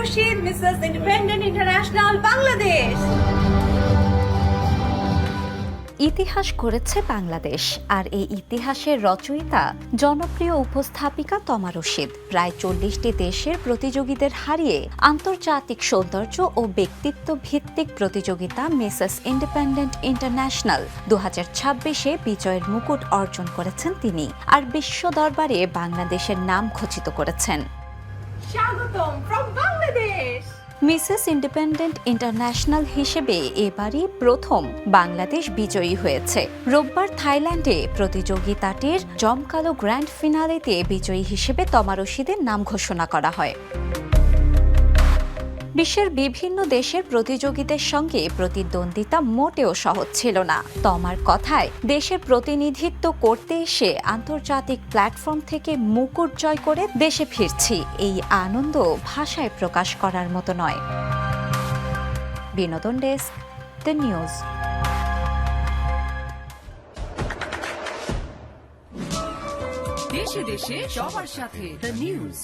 Rashid, Mrs independent international Bangladesh. ইতিহাস করেছে বাংলাদেশ, আর এই ইতিহাসের রচয়িতা জনপ্রিয় উপস্থাপিকা তমা রশিদ। প্রায় 40টি দেশের প্রতিযোগীদের হারিয়ে আন্তর্জাতিক সৌন্দর্য ও ব্যক্তিত্ব ভিত্তিক প্রতিযোগিতা মিসেস ইন্ডিপেন্ডেন্ট ইন্টারন্যাশনাল 2026-এ বিজয়ের মুকুট অর্জন করেছেন তিনি, আর বিশ্ব দরবারে বাংলাদেশের নাম খচিত করেছেন। স্বাগতম from Bangladesh. Mrs independent international হিসেবে এবারই প্রথম বাংলাদেশ বিজয়ী হয়েছে। রোববার থাইল্যান্ডে প্রতিযোগিতাটির জমকালো গ্র্যান্ড ফিনালেতে বিজয়ী হিসেবে তমা রশিদের নাম ঘোষণা করা হয়। বিশ্বের বিভিন্ন দেশের প্রতিযোগীদের সঙ্গে প্রতিদ্বন্দ্বিতা মোটেও সহজ ছিল না। তমার কথায়, দেশের প্রতিনিধিত্ব করতে এসে আন্তর্জাতিক প্ল্যাটফর্ম থেকে মুকুট জয় করে দেশে ফিরছি, এই আনন্দ ভাষায় প্রকাশ করার মতো নয়। বিনোদন ডেস্ক, দ্য নিউজ। দেশে দেশে সবার সাথে দ্য নিউজ।